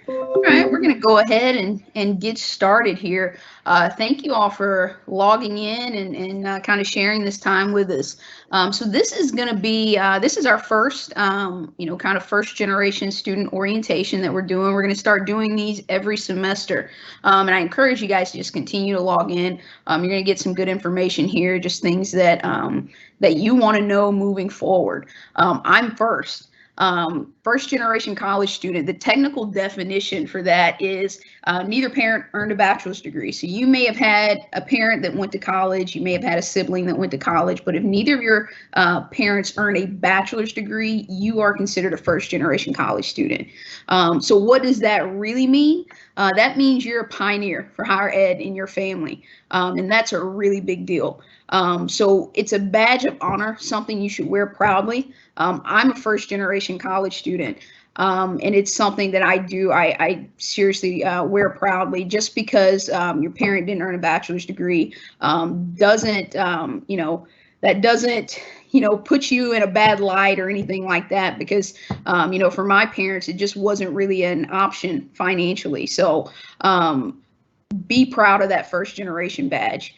All right, we're going to go ahead and get started here. Thank you all for logging in and kind of sharing this time with us. So this is going to be this is our first kind of first generation student orientation that we're doing. We're going to start doing these every semester, and I encourage you guys to just continue to log in. You're going to get some good information here, just things that you want to know moving forward. I'm first. First generation college student, the technical definition for that is neither parent earned a bachelor's degree. So you may have had a parent that went to college, you may have had a sibling that went to college, but if neither of your parents earned a bachelor's degree, you are considered a first generation college student. So what does that really mean? That means you're a pioneer for higher ed in your family, and that's a really big deal. So it's a badge of honor, something you should wear proudly. I'm a first generation college student, and it's something that I do. I seriously wear proudly. Just because your parent didn't earn a bachelor's degree doesn't, that doesn't, put you in a bad light or anything like that. Because, for my parents, it just wasn't really an option financially. So be proud of that first generation badge.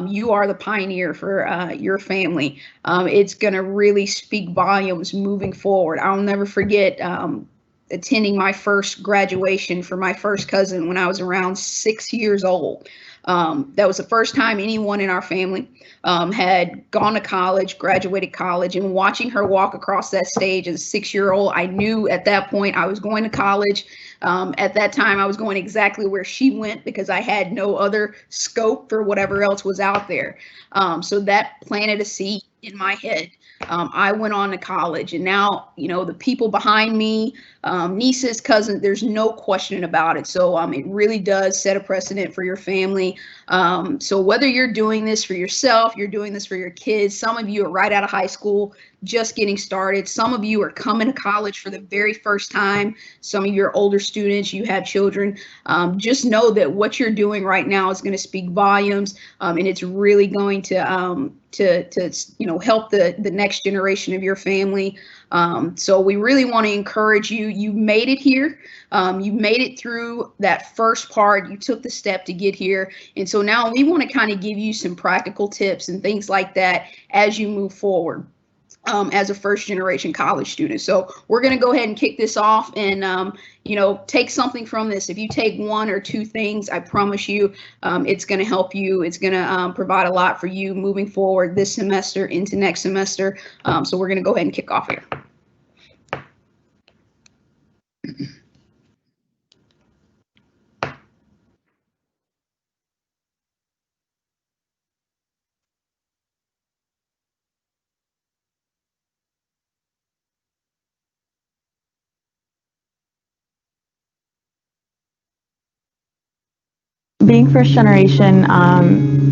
You are the pioneer for your family. It's going to really speak volumes moving forward. I'll never forget attending my first graduation for my first cousin when I was around 6 years old. That was the first time anyone in our family had gone to college, graduated college, and watching her walk across that stage as a 6-year-old, I knew at that point I was going to college. At that time, I was going exactly where she went because I had no other scope for whatever else was out there. So that planted a seed in my head. I went on to college, and now, the people behind me, nieces, cousins, there's no question about it. So it really does set a precedent for your family. So whether you're doing this for yourself, you're doing this for your kids, some of you are right out of high school, just getting started. Some of you are coming to college for the very first time. Some of you are older students, you have children. Just know that what you're doing right now is going to speak volumes, and it's really going to help the next generation of your family. So we really want to encourage you. You made it here. You made it through that first part. You took the step to get here. And so now we want to kind of give you some practical tips and things like that as you move forward. As a first generation college student. So we're going to go ahead and kick this off and, take something from this. If you take one or two things, I promise you it's going to help you. It's going to provide a lot for you moving forward this semester into next semester. So we're going to go ahead and kick off here. Being first generation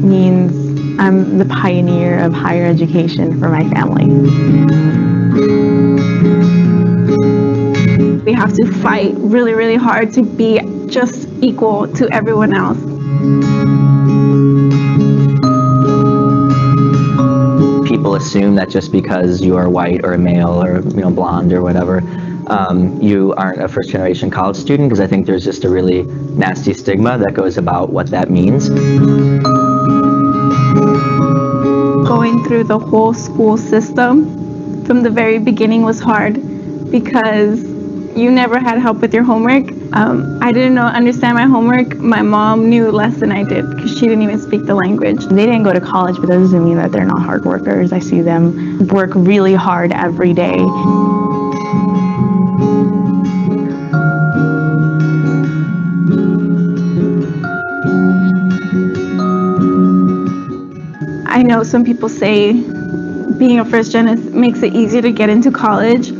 means I'm the pioneer of higher education for my family. We have to fight really, really hard to be just equal to everyone else. People assume that just because you are white or a male or blonde or whatever, you aren't a first generation college student, because I think there's just a really nasty stigma that goes about what that means. Going through the whole school system from the very beginning was hard because you never had help with your homework. I didn't understand my homework. My mom knew less than I did because she didn't even speak the language. They didn't go to college, but that doesn't mean that they're not hard workers. I see them work really hard every day. I know some people say being a first gen makes it easier to get into college.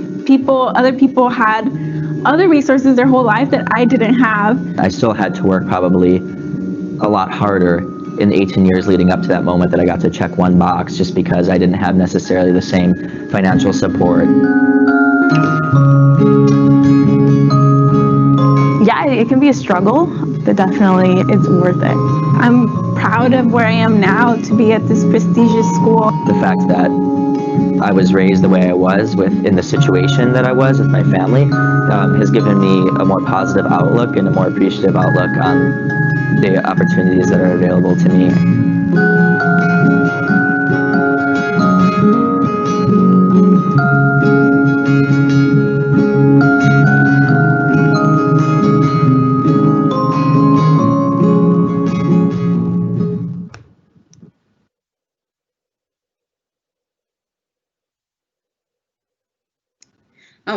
Other people had other resources their whole life that I didn't have. I still had to work probably a lot harder in the 18 years leading up to that moment that I got to check one box, just because I didn't have necessarily the same financial support. Yeah, it can be a struggle, but definitely it's worth it. I'm proud of where I am now to be at this prestigious school. The fact that I was raised the way I was in the situation that I was with my family has given me a more positive outlook and a more appreciative outlook on the opportunities that are available to me.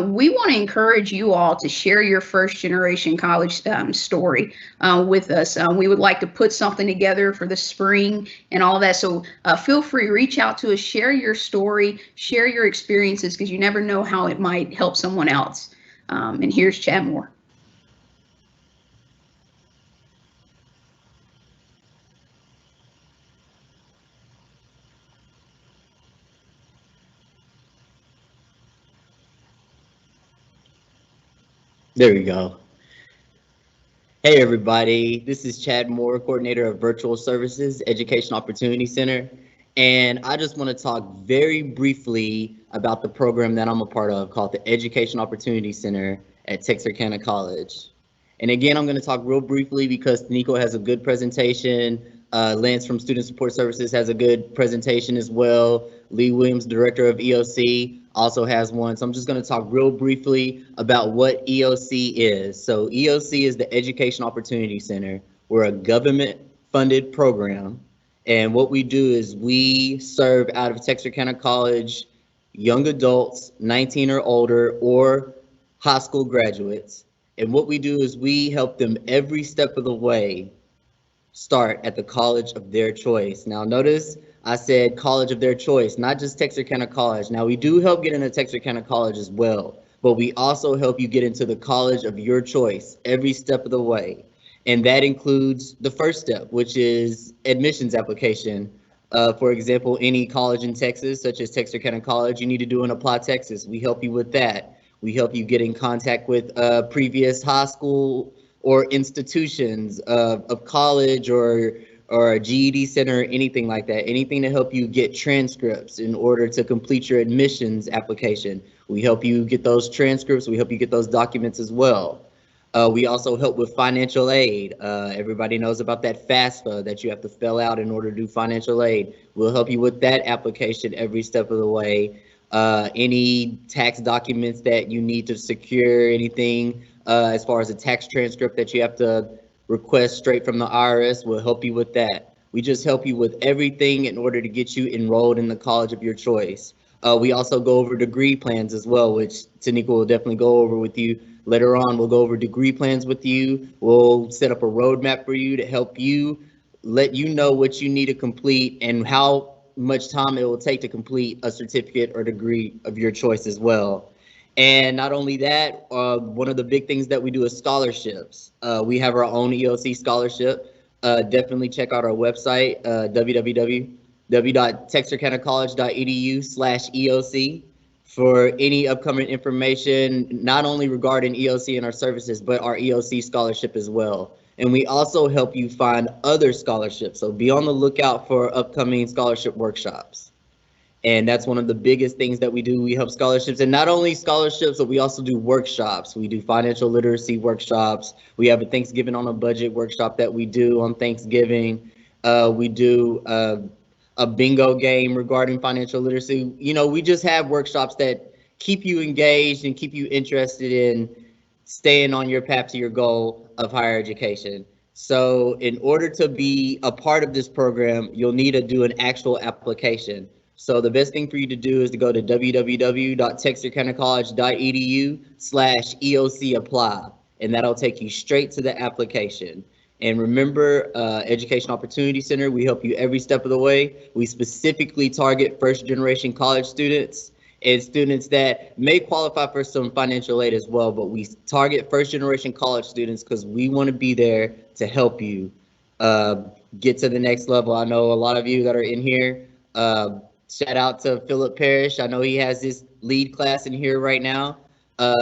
We want to encourage you all to share your first generation college story with us. We would like to put something together for the spring and all of that. So feel free, reach out to us, share your story, share your experiences, because you never know how it might help someone else. And here's Chad Moore. There we go. Hey everybody, this is Chad Moore, coordinator of Virtual Services Education Opportunity Center. And I just want to talk very briefly about the program that I'm a part of called the Education Opportunity Center at Texarkana College. And again, I'm going to talk real briefly because Nico has a good presentation. Lance from Student Support Services has a good presentation as well. Lee Williams, director of EOC, also has one. So I'm just going to talk real briefly about what EOC is. So EOC is the Education Opportunity Center. We're a government-funded program. And what we do is we serve out of Texarkana College young adults, 19 or older, or high school graduates. And what we do is we help them every step of the way start at the college of their choice. Now notice I said college of their choice, not just Texarkana College. Now we do help get into Texarkana College as well, but we also help you get into the college of your choice every step of the way. And that includes the first step, which is admissions application. For example, any college in Texas, such as Texarkana College, you need to do an Apply Texas. We help you with that. We help you get in contact with previous high school or institutions of college or a GED center, anything like that, anything to help you get transcripts in order to complete your admissions application. We help you get those transcripts. We help you get those documents as well. We also help with financial aid. Everybody knows about that FAFSA that you have to fill out in order to do financial aid. We'll help you with that application every step of the way. Any tax documents that you need to secure, anything as far as a tax transcript that you have to request straight from the IRS, we'll help you with that. We just help you with everything in order to get you enrolled in the college of your choice. We also go over degree plans as well, which Tanika will definitely go over with you later on. We'll go over degree plans with you. We'll set up a roadmap for you to help you, let you know what you need to complete and how much time it will take to complete a certificate or degree of your choice as well. And not only that, one of the big things that we do is scholarships. We have our own EOC scholarship. Definitely check out our website, www.texarkanacollege.edu/EOC for any upcoming information, not only regarding EOC and our services, but our EOC scholarship as well. And we also help you find other scholarships. So be on the lookout for upcoming scholarship workshops. And that's one of the biggest things that we do. We help scholarships, and not only scholarships, but we also do workshops. We do financial literacy workshops. We have a Thanksgiving on a Budget workshop that we do on Thanksgiving. We do a bingo game regarding financial literacy. You know, we just have workshops that keep you engaged and keep you interested in staying on your path to your goal of higher education. So in order to be a part of this program, you'll need to do an actual application. So the best thing for you to do is to go to www.texarkanacollege.edu/EOC apply, and that'll take you straight to the application. And remember, Education Opportunity Center, we help you every step of the way. We specifically target first generation college students and students that may qualify for some financial aid as well, but we target first generation college students because we want to be there to help you get to the next level. I know a lot of you that are in here, shout out to Philip Parrish. I know he has his lead class in here right now.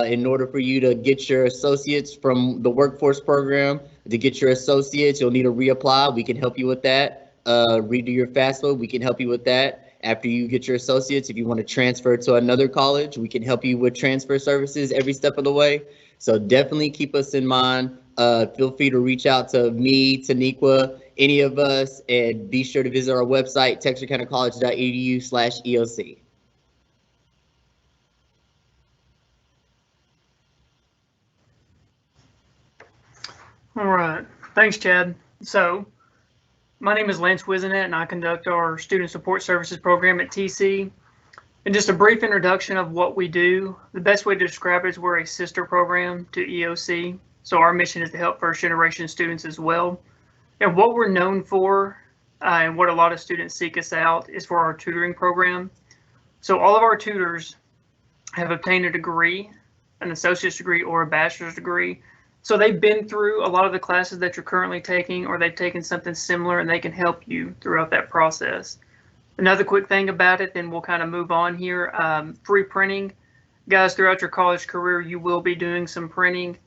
In order for you to get your associates from the workforce program, to get your associates, you'll need to reapply. We can help you with that. Redo your FAFSA, we can help you with that. After you get your associates, if you want to transfer to another college, we can help you with transfer services every step of the way. So definitely keep us in mind. Feel free to reach out to me, Taniqua, any of us, and be sure to visit our website, texarkanacollege.edu/EOC. All right. Thanks, Chad. So, my name is Lance Wisenet, and I conduct our Student Support Services program at TC. And just a brief introduction of what we do. The best way to describe it is we're a sister program to EOC. So our mission is to help first generation students as well. And what we're known for, and what a lot of students seek us out, is for our tutoring program. So all of our tutors have obtained a degree, an associate's degree or a bachelor's degree. So they've been through a lot of the classes that you're currently taking, or they've taken something similar, and they can help you throughout that process. Another quick thing about it, then we'll kind of move on here. Free printing. Guys, throughout your college career, you will be doing some printing,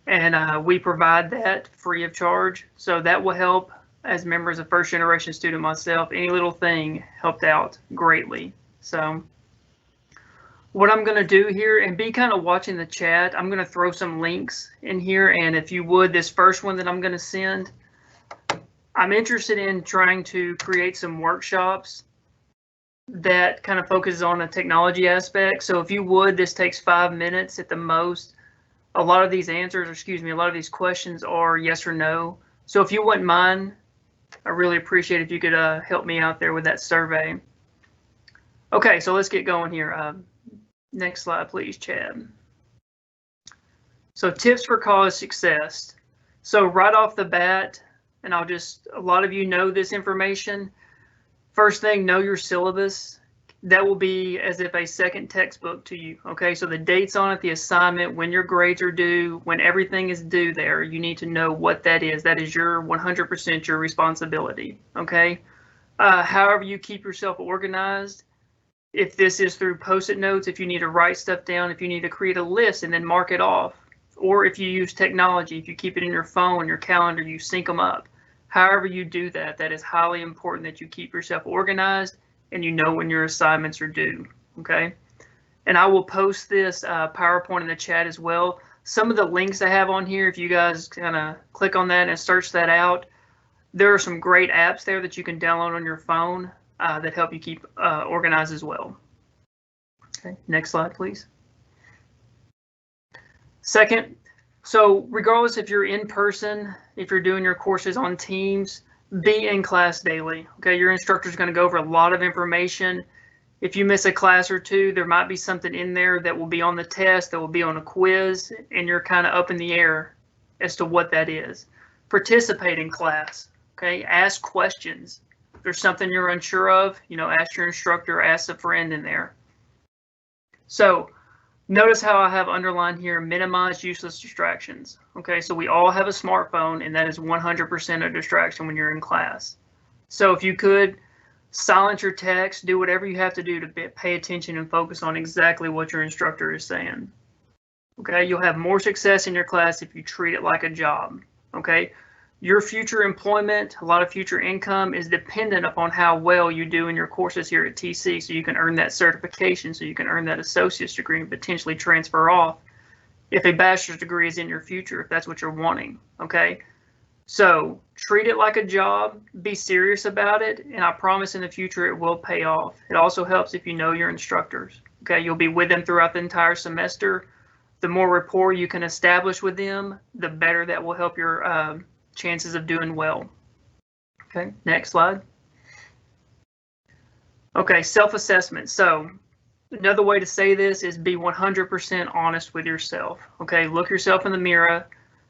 and we provide that free of charge. So that will help. As members of first generation student myself, any little thing helped out greatly. So what I'm going to do here, and be kind of watching the chat, I'm going to throw some links in here. And if you would, this first one that I'm going to send, I'm interested in trying to create some workshops that kind of focuses on the technology aspect. So if you would, this takes 5 minutes at the most. A lot of these answers, or excuse me, a lot of these questions are yes or no. So if you wouldn't mind, I really appreciate if you could help me out there with that survey. Okay, so let's get going here. Next slide, please, Chad. So tips for college success. So right off the bat, and a lot of you know this information. First thing, know your syllabus. That will be as if a second textbook to you. Okay, so the dates on it, the assignment, when your grades are due, when everything is due there, you need to know what that is. That is your 100% your responsibility. Okay, however you keep yourself organized. If this is through post-it notes, if you need to write stuff down, if you need to create a list and then mark it off, or if you use technology, if you keep it in your phone, your calendar, you sync them up. However you do that, that is highly important that you keep yourself organized and you know when your assignments are due, okay? And I will post this PowerPoint in the chat as well. Some of the links I have on here, if you guys kind of click on that and search that out, there are some great apps there that you can download on your phone that help you keep organized as well. Okay, next slide, please. Second, so regardless if you're in person, if you're doing your courses on Teams, be in class daily. Okay, your instructor is going to go over a lot of information. If you miss a class or two, there might be something in there that will be on the test, that will be on a quiz, and you're kind of up in the air as to what that is. Participate in class. Okay, ask questions. If there's something you're unsure of, ask your instructor, ask a friend in there. So notice how I have underlined here, minimize useless distractions. Okay, so we all have a smartphone, and that is 100% a distraction when you're in class. So if you could silence your text, do whatever you have to do to pay attention and focus on exactly what your instructor is saying. Okay, you'll have more success in your class if you treat it like a job. Okay, your future employment, a lot of future income is dependent upon how well you do in your courses here at TC, so you can earn that certification, so you can earn that associate's degree and potentially transfer off if a bachelor's degree is in your future, if that's what you're wanting. Okay, so treat it like a job, be serious about it, and I promise in the future it will pay off. It also helps if you know your instructors. Okay, you'll be with them throughout the entire semester. The more rapport you can establish with them, the better that will help your chances of doing well. Okay, next slide. Okay, self-assessment. So another way to say this is be 100% honest with yourself. Okay, look yourself in the mirror.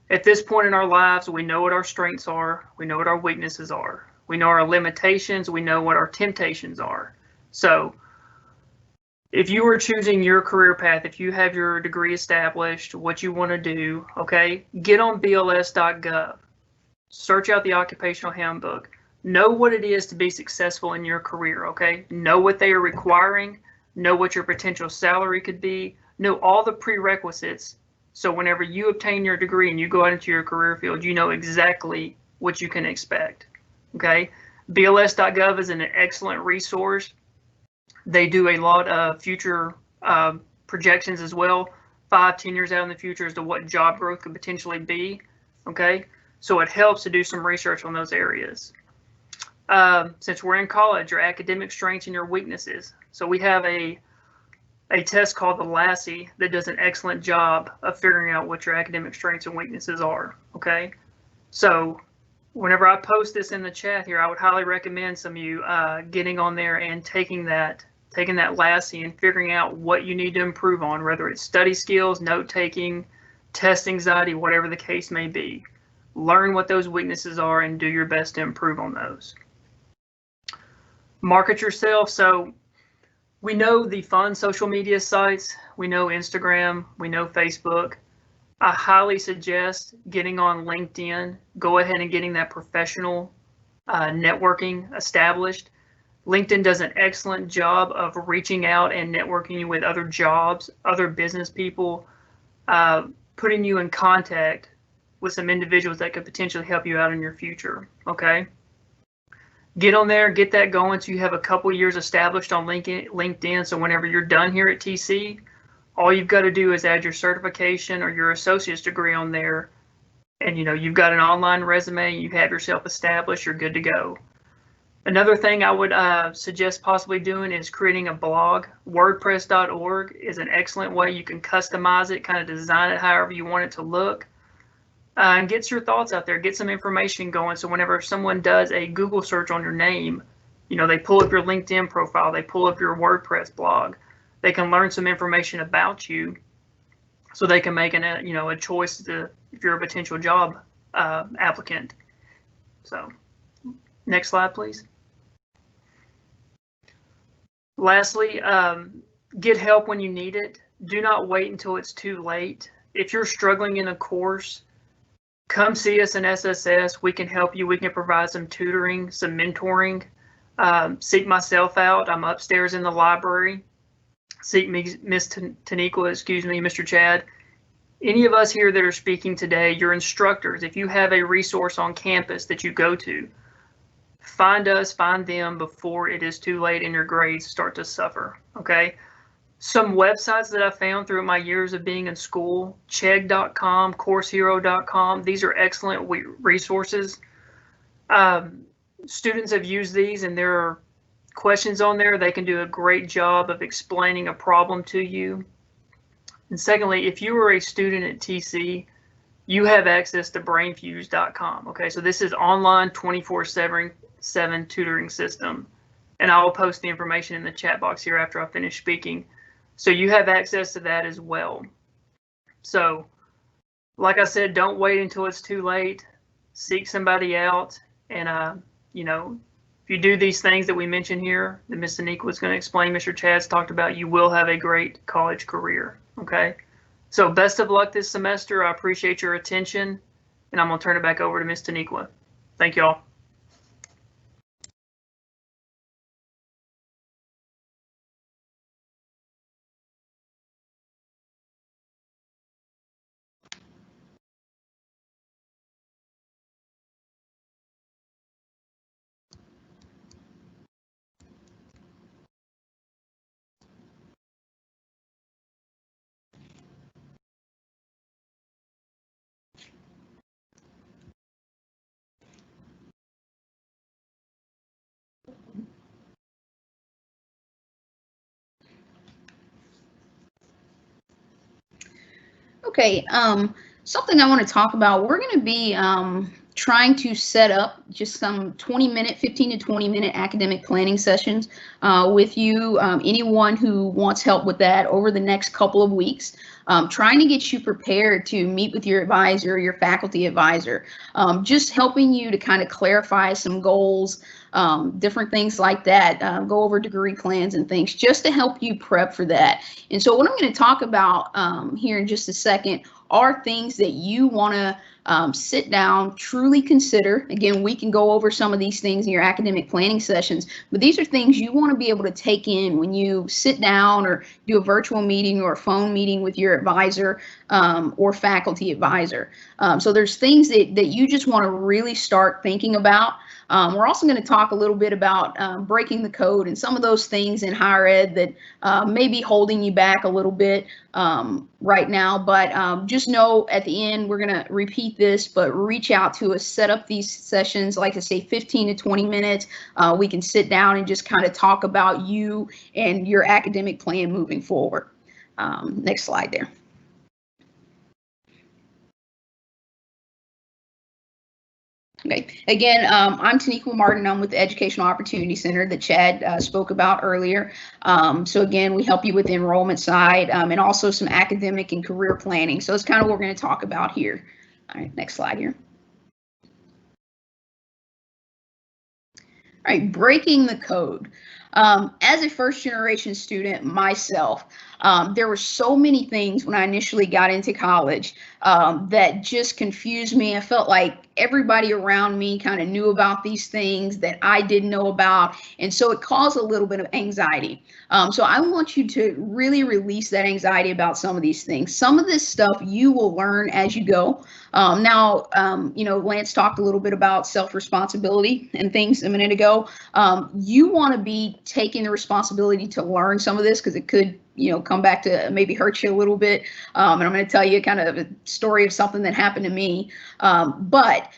At this point in our lives, we know what our strengths are. We know what our weaknesses are. We know our limitations. We know what our temptations are. So if you are choosing your career path, if you have your degree established, what you want to do, okay, get on BLS.gov. Search out the occupational handbook. Know what it is to be successful in your career, okay? Know what they are requiring. Know what your potential salary could be. Know all the prerequisites. So whenever you obtain your degree and you go out into your career field, you know exactly what you can expect, okay? BLS.gov is an excellent resource. They do a lot of future projections as well, 5-10 years out in the future as to what job growth could potentially be. Okay, so it helps to do some research on those areas. Since we're in college, your academic strengths and your weaknesses. So we have a test called the Lassie that does an excellent job of figuring out what your academic strengths and weaknesses are. Okay, so whenever I post this in the chat here, I would highly recommend some of you getting on there and taking that Lassie and figuring out what you need to improve on, whether it's study skills, note taking, test anxiety, whatever the case may be. Learn what those weaknesses are and do your best to improve on those. Market yourself. So we know the fun social media sites, we know Instagram, we know Facebook. I highly suggest getting on LinkedIn. Go ahead and getting that professional networking established. LinkedIn does an excellent job of reaching out and networking you with other jobs, other business people, putting you in contact with some individuals that could potentially help you out in your future. Okay. Get on there, get that going so you have a couple years established on LinkedIn. So whenever you're done here at TC, all you've got to do is add your certification or your associate's degree on there. And you've got an online resume, you have yourself established, you're good to go. Another thing I would suggest possibly doing is creating a blog. WordPress.org is an excellent way. You can customize it, kind of design it however you want it to look. And get your thoughts out there, get some information going. So whenever someone does a Google search on your name, they pull up your LinkedIn profile, they pull up your WordPress blog, they can learn some information about you so they can make a choice if you're a potential job applicant. So next slide, please. Lastly, get help when you need it. Do not wait until it's too late. If you're struggling in a course, come see us in SSS. We can help you. We can provide some tutoring, some mentoring. Seek myself out. I'm upstairs in the library. Seek me, Miss Taniqua, excuse me, Mr. Chad. Any of us here that are speaking today, your instructors, if you have a resource on campus that you go to, find us, find them before it is too late and your grades start to suffer. Okay. Some websites that I found through my years of being in school, Chegg.com, CourseHero.com. These are excellent resources. Students have used these and there are questions on there. They can do a great job of explaining a problem to you. And secondly, if you are a student at TC, you have access to brainfuse.com. Okay, so this is online 24/7 tutoring system. And I will post the information in the chat box here after I finish speaking. So you have access to that as well. So like I said, don't wait until it's too late. Seek somebody out. And, if you do these things that we mentioned here, that Ms. Taniqua was going to explain, Mr. Chad's talked about, you will have a great college career. Okay. So best of luck this semester. I appreciate your attention. And I'm going to turn it back over to Ms. Taniqua. Thank you all. Okay, something I want to talk about, we're going to be trying to set up just some 15 to 20 minute academic planning sessions with you, anyone who wants help with that over the next couple of weeks. Trying to get you prepared to meet with your advisor, your faculty advisor, just helping you to kind of clarify some goals, different things like that, go over degree plans and things just to help you prep for that. And so what I'm going to talk about here in just a second are things that you want to Sit down, truly consider. Again, we can go over some of these things in your academic planning sessions, but these are things you want to be able to take in when you sit down or do a virtual meeting or a phone meeting with your advisor or faculty advisor. So there's things that you just want to really start thinking about. We're also going to talk a little bit about breaking the code and some of those things in higher ed that may be holding you back a little bit right now. But just know at the end, we're going to repeat this, but reach out to us, set up these sessions, like I say, 15 to 20 minutes. We can sit down and just kind of talk about you and your academic plan moving forward. Next slide there. Okay. Again, I'm Taniqua Martin. I'm with the Educational Opportunity Center that Chad spoke about earlier. So again, we help you with the enrollment side and also some academic and career planning. So it's kind of what we're going to talk about here. All right, next slide here. All right, breaking the code. As a first generation student myself, there were so many things when I initially got into college that just confused me. I felt like everybody around me kind of knew about these things that I didn't know about. And so it caused a little bit of anxiety. So I want you to really release that anxiety about some of these things. Some of this stuff you will learn as you go. Now, you know, Lance talked a little bit about self-responsibility and things a minute ago. You want to be taking the responsibility to learn some of this because it could, you know, come back to maybe hurt you a little bit. And I'm going to tell you kind of a story of something that happened to me. But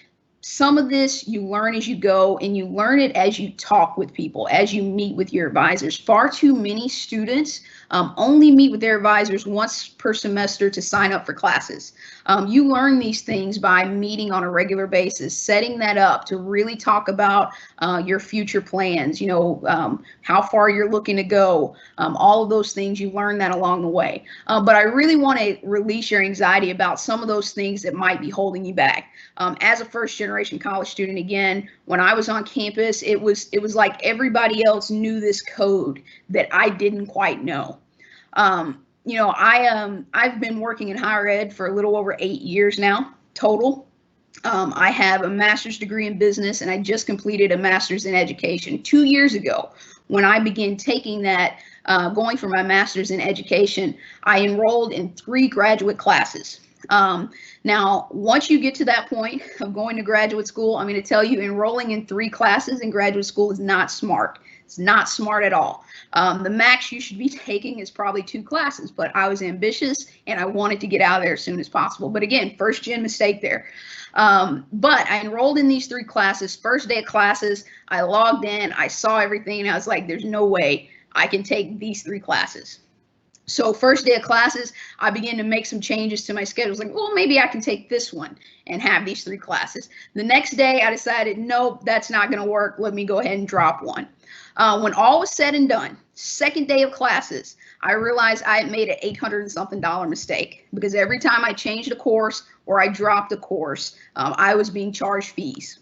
some of this you learn as you go, and you learn it as you talk with people, as you meet with your advisors. Far too many students only meet with their advisors once per semester to sign up for classes. You learn these things by meeting on a regular basis, setting that up to really talk about your future plans, you know, how far you're looking to go, all of those things. You learn that along the way. But I really want to release your anxiety about some of those things that might be holding you back. As a first generation college student, again, when I was on campus, it was like everybody else knew this code that I didn't quite know. You know, I've been working in higher ed for a little over 8 years now total. I have a master's degree in business, and I just completed a master's in education 2 years ago. When I began taking that, going for my master's in education, I enrolled in 3 graduate classes. Now, once you get to that point of going to graduate school, I'm going to tell you, enrolling in 3 classes in graduate school is not smart. It's not smart at all. The max you should be taking is probably 2 classes, but I was ambitious and I wanted to get out of there as soon as possible. But again, first gen mistake there. But I enrolled in these 3 classes. First day of classes, I logged in, I saw everything, and I was like, there's no way I can take these 3 classes. So first day of classes, I began to make some changes to my schedule. I was like, well, maybe I can take this one and have these 3 classes. The next day, I decided, nope, that's not going to work. Let me go ahead and drop one. When all was said and done, second day of classes, I realized I had made an $800 and something mistake, because every time I changed a course or I dropped a course, I was being charged fees.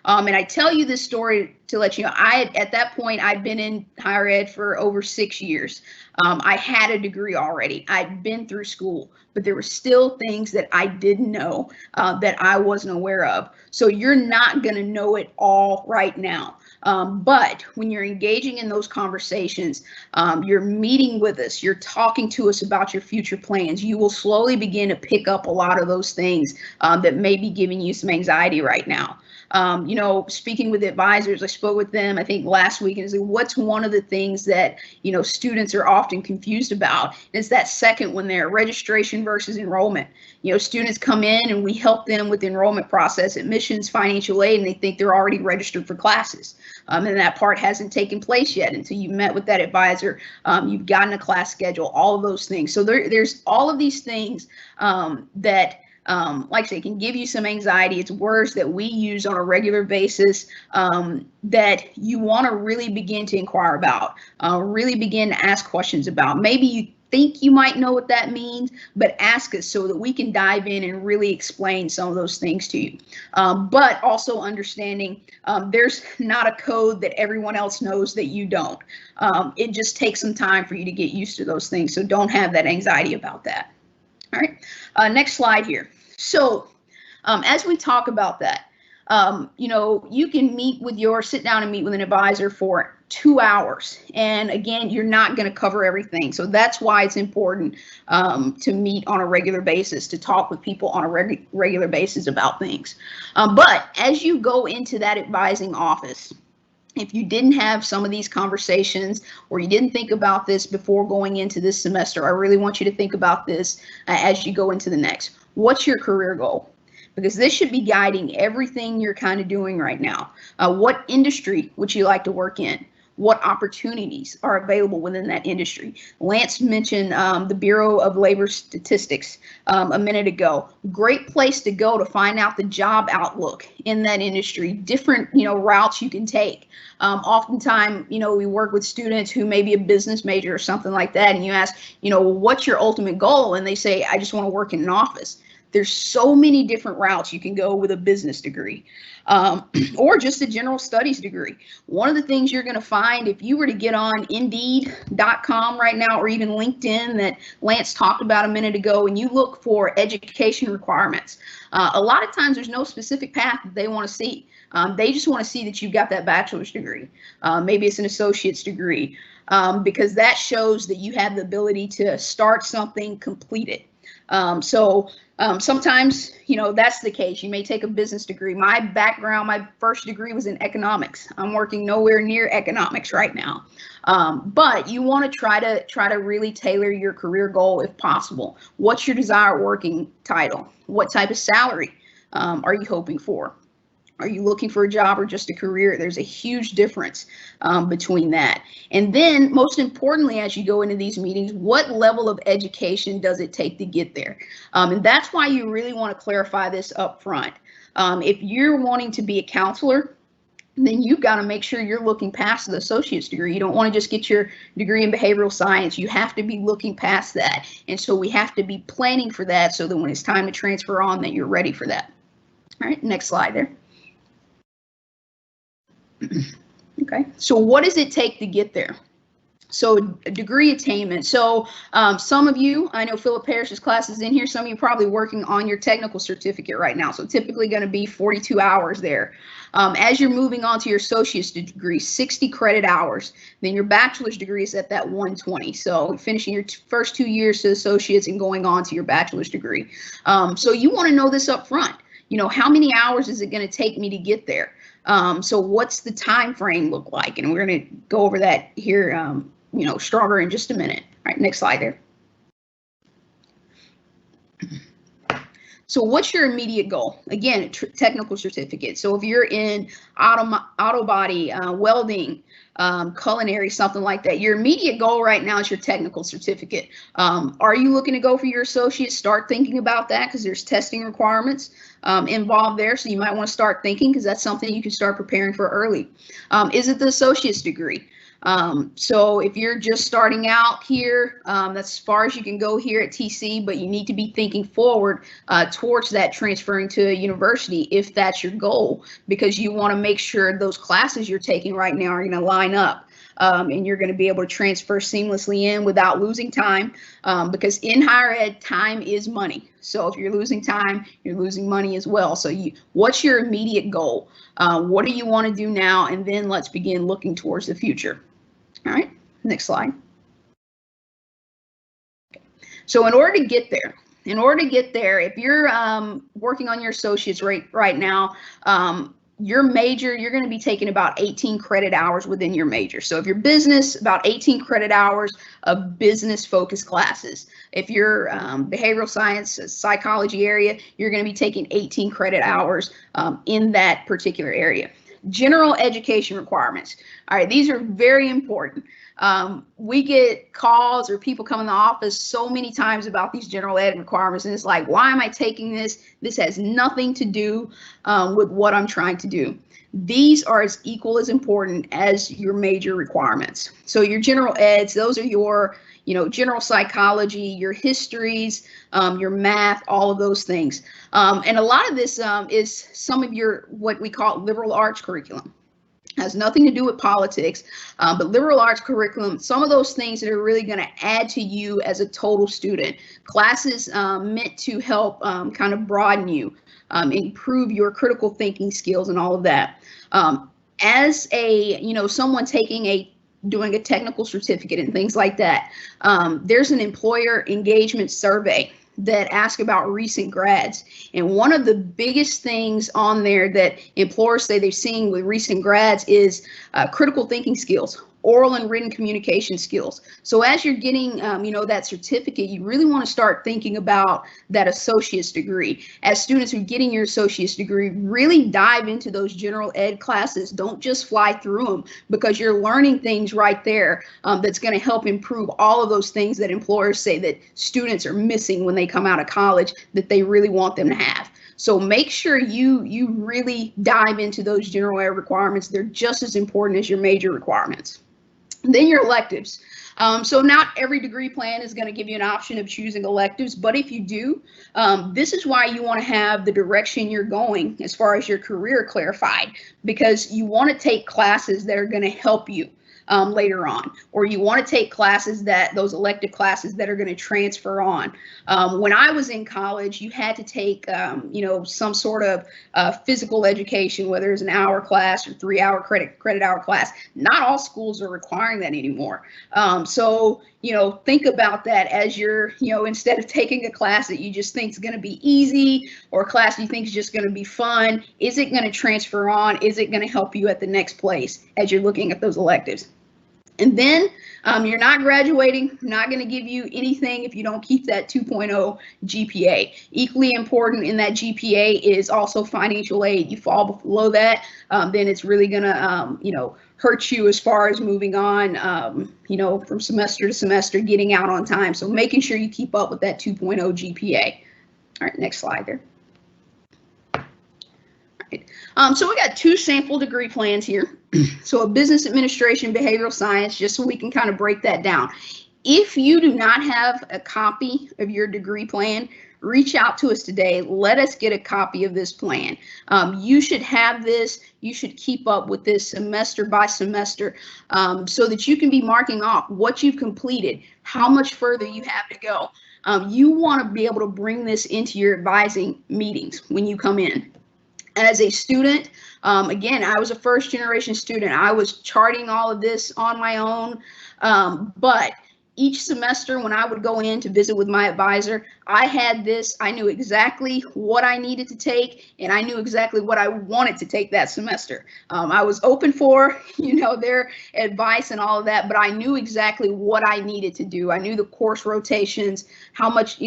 And I tell you this story to let you know, at that point, I'd been in higher ed for over 6 years. I had a degree already. I'd been through school, but there were still things that I didn't know that I wasn't aware of. So you're not going to know it all right now. But when you're engaging in those conversations, you're meeting with us, you're talking to us about your future plans, you will slowly begin to pick up a lot of those things that may be giving you some anxiety right now. You know, speaking with advisors, I spoke with them, I think last week, and I said, what's one of the things that, you know, students are often confused about? And it's that second one there, registration versus enrollment. You know, students come in and we help them with the enrollment process, admissions, financial aid, and they think they're already registered for classes. And that part hasn't taken place yet until you met with that advisor, you've gotten a class schedule, all of those things. So there's all of these things that, like I say, can give you some anxiety. It's words that we use on a regular basis that you want to really begin to inquire about, really begin to ask questions about. Maybe you think you might know what that means, but ask us so that we can dive in and really explain some of those things to you. But also understanding there's not a code that everyone else knows that you don't. It just takes some time for you to get used to those things. So don't have that anxiety about that. All right, next slide here. So As we talk about that, you know, you can sit down and meet with an advisor for 2 hours. And again, you're not going to cover everything. So that's why it's important to meet on a regular basis, to talk with people on a regular basis about things. But as you go into that advising office, if you didn't have some of these conversations or you didn't think about this before going into this semester, I really want you to think about this as you go into the next. What's your career goal? Because this should be guiding everything you're kind of doing right now. What industry would you like to work in? What opportunities are available within that industry? Lance mentioned the Bureau of Labor Statistics a minute ago. Great place to go to find out the job outlook in that industry, different, you know, routes you can take. Oftentimes, you know, we work with students who may be a business major or something like that, and you ask, you know, what's your ultimate goal? And they say, I just want to work in an office. There's so many different routes you can go with a business degree or just a general studies degree. One of the things you're going to find if you were to get on Indeed.com right now, or even LinkedIn that Lance talked about a minute ago, and you look for education requirements, a lot of times there's no specific path that they want to see. They just want to see that you've got that bachelor's degree. Maybe it's an associate's degree, because that shows that you have the ability to start something, complete it. Sometimes, you know, that's the case. You may take a business degree. My background, my first degree was in economics. I'm working nowhere near economics right now. But you want to try to really tailor your career goal if possible. What's your desired working title? What type of salary are you hoping for? Are you looking for a job or just a career? There's a huge difference between that. And then most importantly, as you go into these meetings, what level of education does it take to get there? And that's why you really want to clarify this up front. If you're wanting to be a counselor, then you've got to make sure you're looking past the associate's degree. You don't want to just get your degree in behavioral science. You have to be looking past that. And so we have to be planning for that so that when it's time to transfer on, that you're ready for that. All right, next slide there. Okay, so what does it take to get there? So degree attainment. So some of you, I know Philip Parrish's class is in here. Some of you are probably working on your technical certificate right now. So typically going to be 42 hours there. As you're moving on to your associate's degree, 60 credit hours. Then your bachelor's degree is at that 120. So finishing your first 2 years to associates and going on to your bachelor's degree. So you want to know this up front. You know, how many hours is it going to take me to get there? So what's the time frame look like? And we're going to go over that here, you know, stronger in just a minute. All right, next slide there. So what's your immediate goal? Again, technical certificate. So if you're in auto body, welding, culinary, something like that, your immediate goal right now is your technical certificate. Are you looking to go for your associate? Start thinking about that, because there's testing requirements involved there. So you might want to start thinking, because that's something you can start preparing for early. Is it the associate's degree? So if you're just starting out here, that's as far as you can go here at TC, but you need to be thinking forward towards that transferring to a university if that's your goal, because you want to make sure those classes you're taking right now are going to line up. And you're going to be able to transfer seamlessly in without losing time, because in higher ed, time is money. So if you're losing time, you're losing money as well. So what's your immediate goal? What do you want to do now? And then let's begin looking towards the future. All right, next slide. Okay. So in order to get there, if you're working on your associates right now, your major, you're going to be taking about 18 credit hours within your major. So if you're business, about 18 credit hours of business focused classes. If you're behavioral science, psychology area, you're going to be taking 18 credit hours in that particular area. General education requirements. All right, these are very important. We get calls or people come in the office so many times about these general ed requirements, and it's like, why am I taking this? This has nothing to do with what I'm trying to do. These are as equal as important as your major requirements. So your general eds, those are your, you know, general psychology, your histories, your math, all of those things. And a lot of this is some of your what we call liberal arts curriculum. Has nothing to do with politics, but liberal arts curriculum, some of those things that are really going to add to you as a total student. Classes meant to help kind of broaden you, improve your critical thinking skills and all of that. As a, someone doing a technical certificate and things like that, there's an employer engagement survey that ask about recent grads. And one of the biggest things on there that employers say they're seeing with recent grads is critical thinking skills, oral and written communication skills. So as you're getting, that certificate, you really want to start thinking about that associate's degree. As students who are getting your associate's degree, really dive into those general ed classes. Don't just fly through them, because you're learning things right there that's going to help improve all of those things that employers say that students are missing when they come out of college that they really want them to have. So make sure you really dive into those general ed requirements. They're just as important as your major requirements. Then your electives. So not every degree plan is going to give you an option of choosing electives, but if you do, this is why you want to have the direction you're going as far as your career clarified, because you want to take classes that are going to help you later on, or you want to take classes those elective classes that are going to transfer on. When I was in college, you had to take, some sort of physical education, whether it's an hour class or 3-hour credit hour class. Not all schools are requiring that anymore. So think about that as you're, instead of taking a class that you just think is going to be easy, or a class you think is just going to be fun, is it going to transfer on? Is it going to help you at the next place as you're looking at those electives? And then you're not graduating, not going to give you anything if you don't keep that 2.0 GPA. Equally important in that GPA is also financial aid. You fall below that, then it's really going to, hurt you as far as moving on, from semester to semester, getting out on time. So making sure you keep up with that 2.0 GPA. All right, next slide there. So we got 2 sample degree plans here. So a business administration, behavioral science, just so we can kind of break that down. If you do not have a copy of your degree plan, reach out to us today. Let us get a copy of this plan. You should have this. You should keep up with this semester by semester, so that you can be marking off what you've completed, how much further you have to go. You want to be able to bring this into your advising meetings when you come in. As a student, again, I was a first generation student. I was charting all of this on my own, but each semester when I would go in to visit with my advisor, I had this, I knew exactly what I needed to take, and I knew exactly what I wanted to take that semester. I was open for, their advice and all of that, but I knew exactly what I needed to do. I knew the course rotations, how much,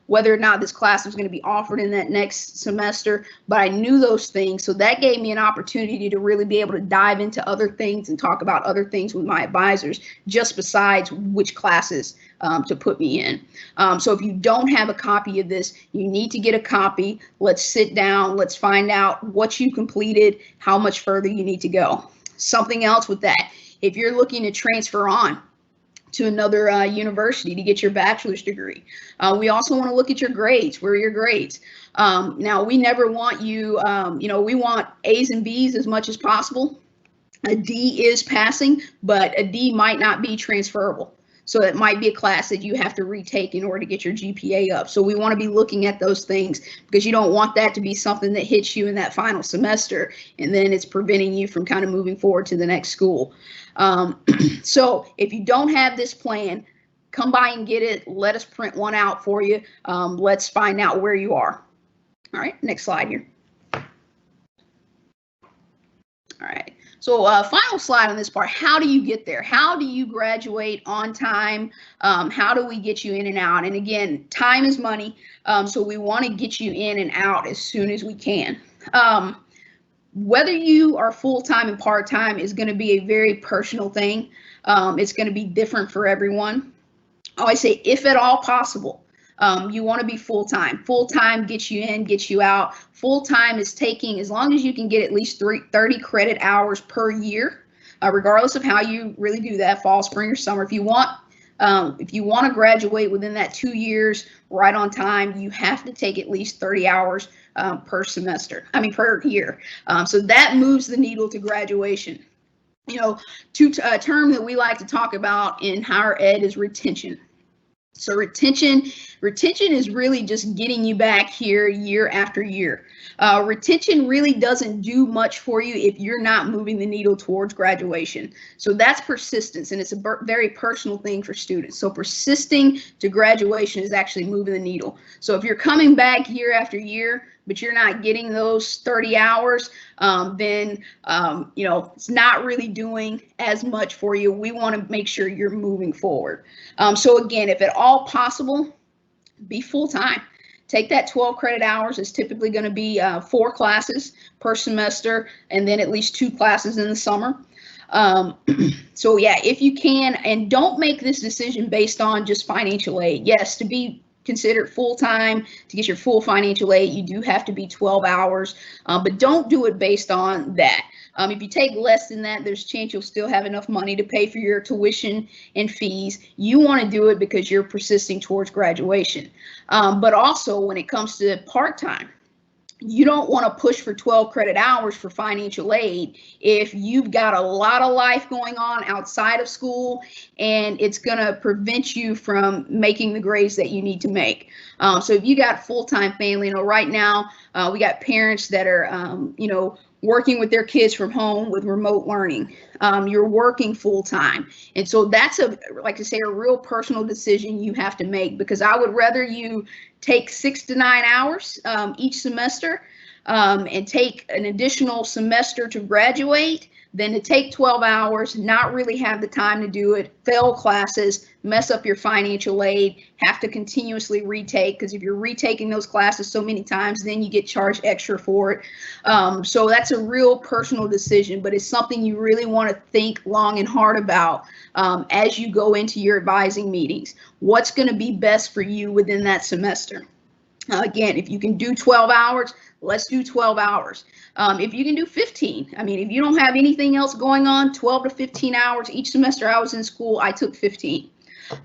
whether or not this class was going to be offered in that next semester, but I knew those things. So that gave me an opportunity to really be able to dive into other things and talk about other things with my advisors, just besides which classes to put me in. So if you don't have a copy of this, you need to get a copy. Let's sit down. Let's find out what you completed, how much further you need to go. Something else with that, if you're looking to transfer on to another university to get your bachelor's degree, we also want to look at your grades. Where are your grades? Now, we never want you, we want A's and B's as much as possible. A D is passing, but a D might not be transferable. So it might be a class that you have to retake in order to get your GPA up. So we want to be looking at those things, because you don't want that to be something that hits you in that final semester, and then it's preventing you from kind of moving forward to the next school. So if you don't have this plan, come by and get it. Let us print one out for you. Let's find out where you are. All right, next slide here. All right. So final slide on this part, how do you get there? How do you graduate on time? How do we get you in and out? And again, time is money, so we want to get you in and out as soon as we can. Whether you are full-time and part-time is going to be a very personal thing. It's going to be different for everyone. I always say, if at all possible, you want to be full-time. Full-time gets you in, gets you out. Full-time is taking, as long as you can get at least 30 credit hours per year, regardless of how you really do that, fall, spring, or summer. If you want to graduate within that 2 years right on time, you have to take at least 30 hours per year. So that moves the needle to graduation. term that we like to talk about in higher ed is retention. So retention is really just getting you back here year after year. Retention really doesn't do much for you if you're not moving the needle towards graduation. So that's persistence, and it's a very personal thing for students. So persisting to graduation is actually moving the needle. So if you're coming back year after year, but you're not getting those 30 hours, then it's not really doing as much for you. We want to make sure you're moving forward. So again, if at all possible, be full-time. Take that 12 credit hours. It's typically going to be 4 classes per semester, and then at least 2 classes in the summer. So yeah, if you can, and don't make this decision based on just financial aid. Yes, to be considered full-time, to get your full financial aid, you do have to be 12 hours, but don't do it based on that. If you take less than that, there's a chance you'll still have enough money to pay for your tuition and fees. You want to do it because you're persisting towards graduation. But also when it comes to part-time, you don't want to push for 12 credit hours for financial aid if you've got a lot of life going on outside of school, and it's going to prevent you from making the grades that you need to make. So if you got full-time family, right now we got parents that are, working with their kids from home with remote learning. You're working full-time. And so that's a real personal decision you have to make, because I would rather you take 6 to 9 hours each semester and take an additional semester to graduate than to take 12 hours, not really have the time to do it, fail classes, mess up your financial aid, have to continuously retake, because if you're retaking those classes so many times, then you get charged extra for it. So that's a real personal decision, but it's something you really want to think long and hard about as you go into your advising meetings. What's going to be best for you within that semester? Again, if you can do 12 hours, let's do 12 hours. If you can do 15, if you don't have anything else going on, 12 to 15 hours each semester I was in school, I took 15.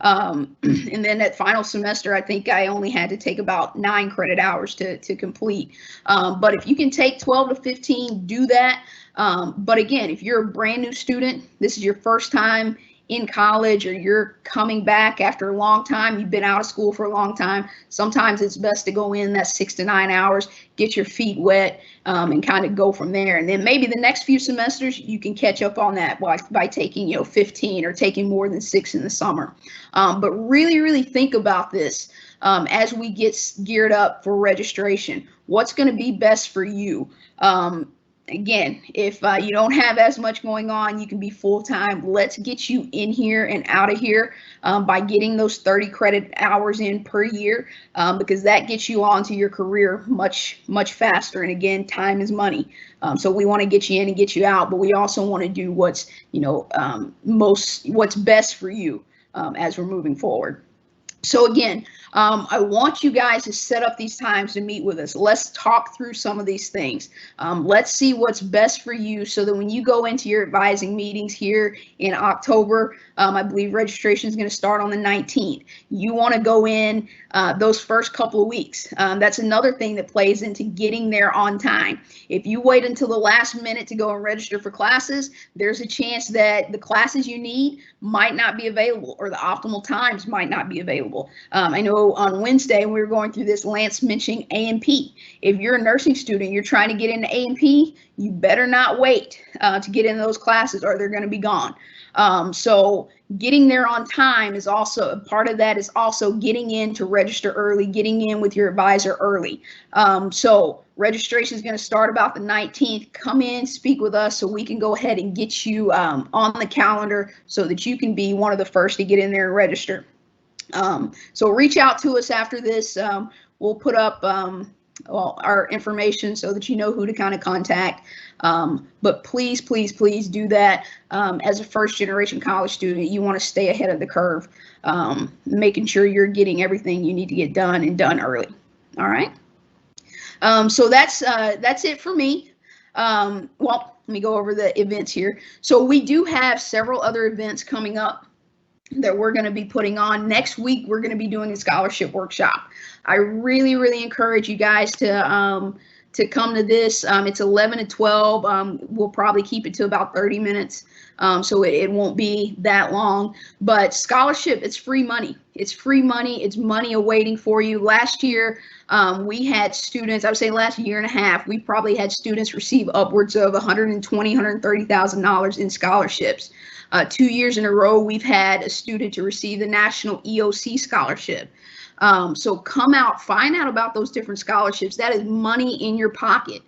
And then that final semester, I think I only had to take about 9 credit hours to complete. But if you can take 12 to 15, do that. But again, if you're a brand new student, this is your first time in college, or you're coming back after a long time, you've been out of school for a long time, sometimes it's best to go in that 6 to 9 hours, get your feet wet, and kind of go from there. And then maybe the next few semesters you can catch up on that by taking 15 or taking more than 6 in the summer. But really, really think about this as we get geared up for registration. What's going to be best for you? Again, if you don't have as much going on, you can be full-time. Let's get you in here and out of here by getting those 30 credit hours in per year, because that gets you onto your career much, much faster. And again, time is money. So we want to get you in and get you out, but we also want to do what's, what's best for you as we're moving forward. So again, I want you guys to set up these times to meet with us. Let's talk through some of these things. Let's see what's best for you, so that when you go into your advising meetings here in October, I believe registration is going to start on the 19th. You want to go in those first couple of weeks. That's another thing that plays into getting there on time. If you wait until the last minute to go and register for classes, there's a chance that the classes you need might not be available, or the optimal times might not be available. I know on Wednesday when we were going through this, Lance mentioning A&P. If you're a nursing student, you're trying to get into A&P, you better not wait to get in those classes, or they're going to be gone. So getting there on time is also a part of that, is also getting in to register early, getting in with your advisor early. So registration is going to start about the 19th. Come in, speak with us, so we can go ahead and get you on the calendar so that you can be one of the first to get in there and register. So reach out to us after this. We'll put up our information so that you know who to kind of contact. But please, please, please do that. As a first-generation college student, you want to stay ahead of the curve, making sure you're getting everything you need to get done, and done early. All right. So that's it for me. Well, let me go over the events here. So we do have several other events coming up that we're going to be putting on. Next week, we're going to be doing a scholarship workshop. I really, really encourage you guys to come to this. It's 11 to 12. We'll probably keep it to about 30 minutes. so it won't be that long. But scholarship, it's free money. It's free money. It's money awaiting for you. Last year, we had students, I would say last year and a half, we probably had students receive upwards of $120,000, $130,000 in scholarships. 2 years in a row, we've had a student to receive the National EOC Scholarship. So come out, find out about those different scholarships. That is money in your pocket.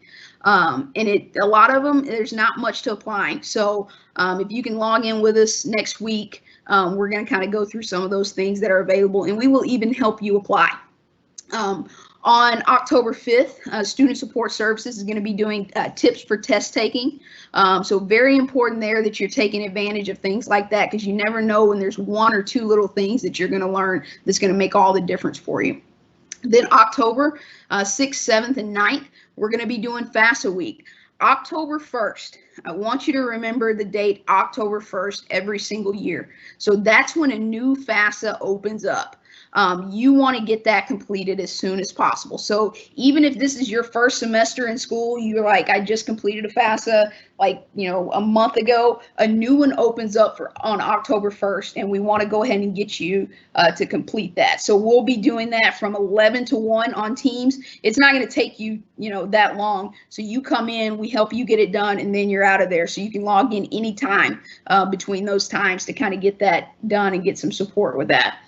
And a lot of them, there's not much to applying. So if you can log in with us next week, we're going to kind of go through some of those things that are available, and we will even help you apply. On October 5th, Student Support Services is going to be doing tips for test taking. So very important there that you're taking advantage of things like that, because you never know when there's one or two little things that you're going to learn that's going to make all the difference for you. Then October 6th, 7th, and 9th, we're going to be doing FAFSA week. October 1st, I want you to remember the date October 1st every single year. So that's when a new FAFSA opens up. You want to get that completed as soon as possible. So even if this is your first semester in school, you're like, I just completed a FAFSA like, a month ago, a new one opens up on October 1st, and we want to go ahead and get you to complete that. So we'll be doing that from 11 to 1 on Teams. It's not going to take you, that long. So you come in, we help you get it done, and then you're out of there. So you can log in anytime between those times to kind of get that done and get some support with that.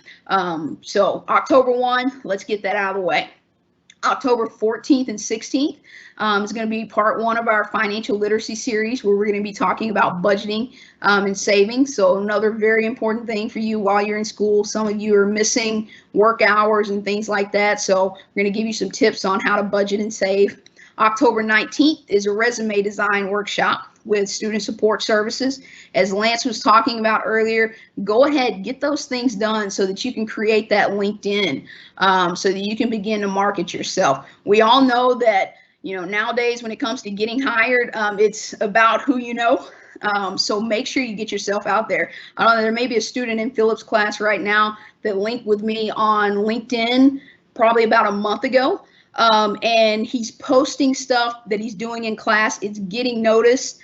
So October 1, let's get that out of the way. October 14th and 16th is going to be part 1 of our financial literacy series, where we're going to be talking about budgeting and saving. So another very important thing for you while you're in school. Some of you are missing work hours and things like that. So we're going to give you some tips on how to budget and save. October 19th is a resume design workshop with Student Support Services. As Lance was talking about earlier, go ahead, get those things done so that you can create that LinkedIn, so that you can begin to market yourself. We all know that, nowadays when it comes to getting hired, it's about who you know. So make sure you get yourself out there. I don't know, there may be a student in Philip's class right now that linked with me on LinkedIn probably about a month ago. And he's posting stuff that he's doing in class. It's getting noticed.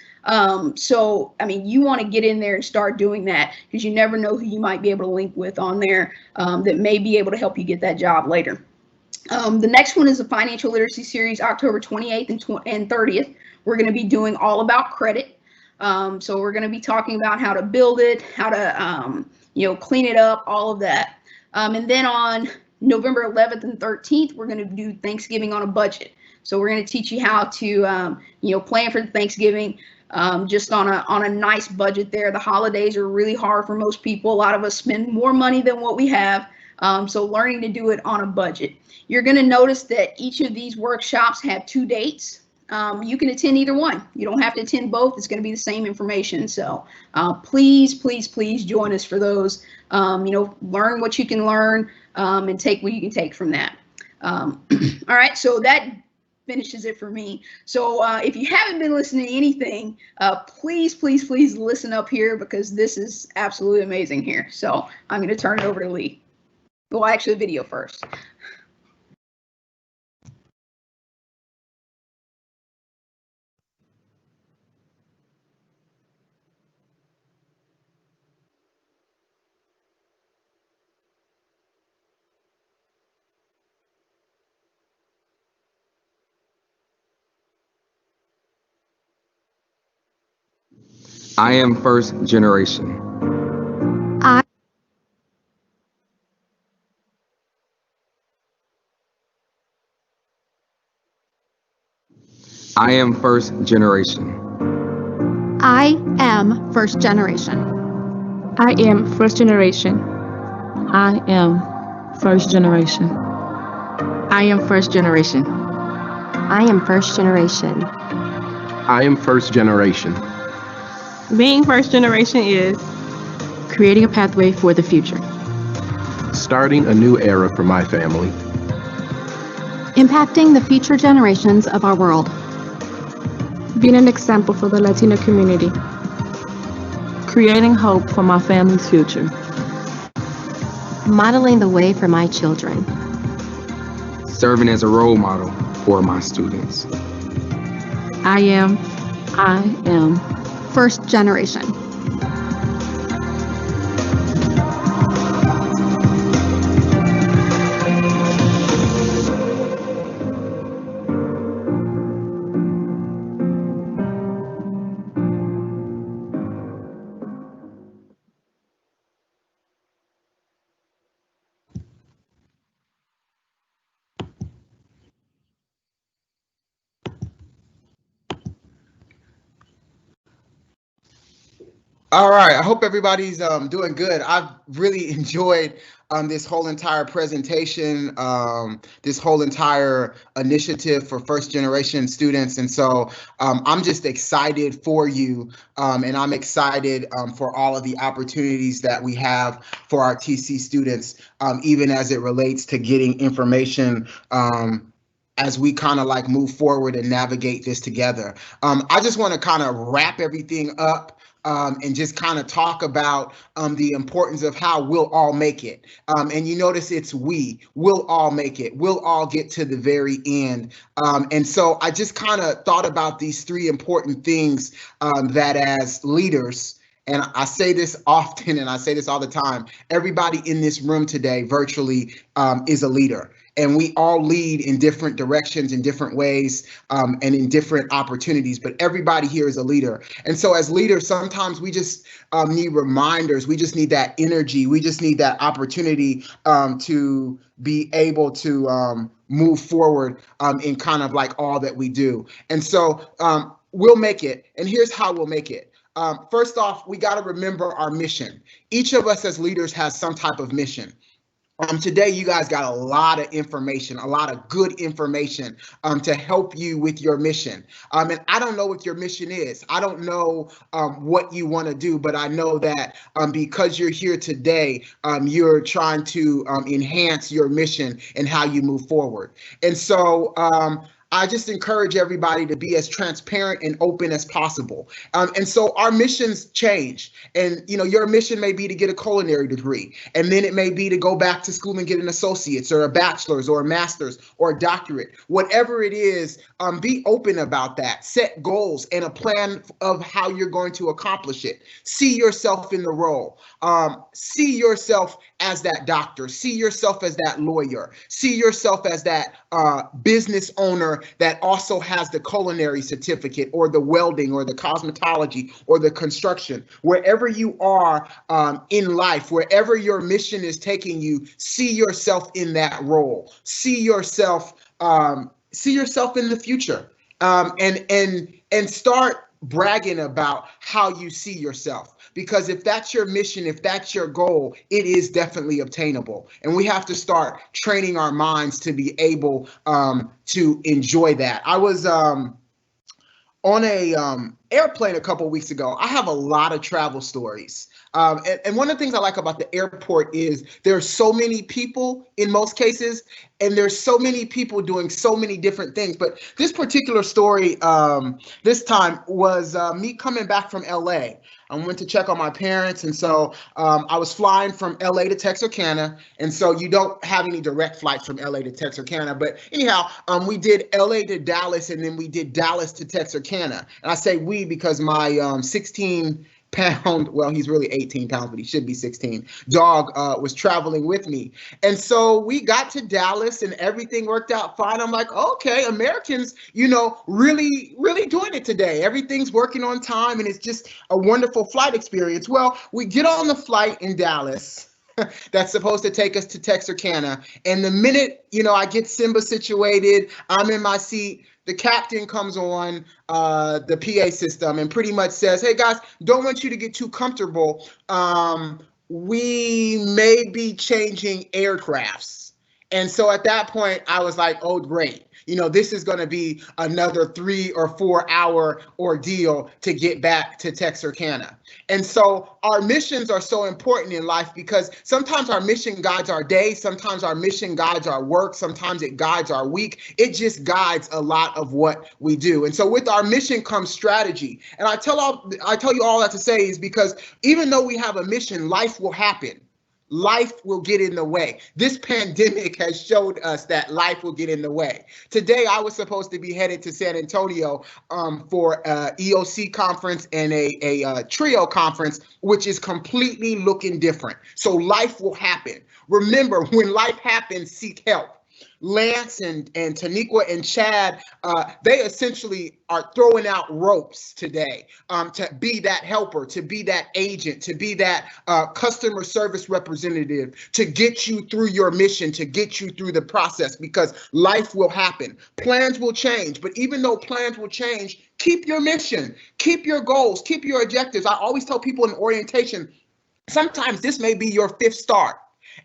So, you want to get in there and start doing that, because you never know who you might be able to link with on there that may be able to help you get that job later. The next one is a financial literacy series, October 28th and 30th. We're going to be doing all about credit. So we're going to be talking about how to build it, how to, clean it up, all of that. And then on November 11th and 13th, we're going to do Thanksgiving on a budget. So we're going to teach you how to, plan for Thanksgiving just on a nice budget there. The holidays are really hard for most people. A lot of us spend more money than what we have. So learning to do it on a budget. You're going to notice that each of these workshops have 2 dates. You can attend either one. You don't have to attend both. It's going to be the same information. So please, please, please join us for those. Learn what you can learn and take what you can take from that. All right, so that finishes it for me. So if you haven't been listening to anything, please, please, please listen up here, because this is absolutely amazing here. So I'm going to turn it over to Lee. Well, actually, video first. I am first generation. I am first generation. I am first generation. I am first generation. I am first generation. I am first generation. I am first generation. I am first generation. Being first generation is Creating a pathway for the future. Starting a new era for my family. Impacting the future generations of our world. being an example for the Latino community. Creating hope for my family's future. Modeling the way for my children. Serving as a role model for my students. I am I am first generation. All right, I hope everybody's doing good. I've really enjoyed this whole entire presentation, this whole entire initiative for first generation students. And so I'm just excited for you, and I'm excited for all of the opportunities that we have for our TC students, even as it relates to getting information as we kind of like move forward and navigate this together. I just want to kind of wrap everything up and just kind of talk about the importance of how we'll all make it. And you notice it's we'll all make it. We'll all get to the very end. And so I just kind of thought about these three important things that as leaders, and I say this often and I say this all the time, everybody in this room today virtually is a leader. And we all lead in different directions, in different ways, and in different opportunities, but everybody here is a leader. And so as leaders, sometimes we just need reminders. We just need that energy. We just need that opportunity to be able to move forward in kind of like all that we do. And so we'll make it. And here's how we'll make it. First off, we got to remember our mission. Each of us as leaders has some type of mission. Today, you guys got a lot of information, a lot of good information to help you with your mission. And I don't know what your mission is. I don't know what you want to do, but I know that because you're here today, you're trying to enhance your mission and how you move forward. And so I just encourage everybody to be as transparent and open as possible. And so our missions change. And, you know, your mission may be to get a culinary degree, and then it may be to go back to school and get an associate's or a bachelor's or a master's or a doctorate. Whatever it is, be open about that. Set goals and a plan of how you're going to accomplish it. See yourself in the role. See yourself as that doctor. See yourself as that lawyer. See yourself as that business owner that also has the culinary certificate or the welding or the cosmetology or the construction. Wherever you are in life, wherever your mission is taking you, see yourself in that role. See yourself in the future, and start bragging about how you see yourself. Because if that's your mission, if that's your goal, it is definitely obtainable. And we have to start training our minds to be able to enjoy that. I was on a airplane a couple weeks ago. I have a lot of travel stories. And one of the things I like about the airport is there's so many people in most cases, and there's so many people doing so many different things. But this particular story this time was me coming back from LA. I went to check on my parents, and so I was flying from LA to Texarkana, and so you don't have any direct flights from LA to Texarkana. But anyhow, we did LA to Dallas, and then we did Dallas to Texarkana. And I say we because my 16-pound, well, he's really 18 pounds, but he should be 16, dog was traveling with me. And so we got to Dallas and everything worked out fine. I'm like, okay, Americans, you know, really, really doing it today. Everything's working on time and it's just a wonderful flight experience. Well, we get on the flight in Dallas that's supposed to take us to Texarkana. And the minute, you know, I get Simba situated, I'm in my seat, the captain comes on the PA system and pretty much says, hey guys, don't want you to get too comfortable. We may be changing aircrafts. And so at that point, I was like, oh, great. You know, this is going to be another 3 or 4 hour ordeal to get back to Texarkana. And so our missions are so important in life because sometimes our mission guides our day. Sometimes our mission guides our work. Sometimes it guides our week. It just guides a lot of what we do. And so with our mission comes strategy. And I tell you all that to say is because even though we have a mission, life will happen. Life will get in the way. This pandemic has showed us that life will get in the way. Today, I was supposed to be headed to San Antonio for an EOC conference and a TRIO conference, which is completely looking different. So life will happen. Remember, when life happens, seek help. Lance and Taniqua and Chad, they essentially are throwing out ropes today to be that helper, to be that agent, to be that customer service representative, to get you through your mission, to get you through the process, because life will happen. Plans will change, but even though plans will change, Keep your mission, keep your goals, keep your objectives. I always tell people in orientation, sometimes this may be your 5th start.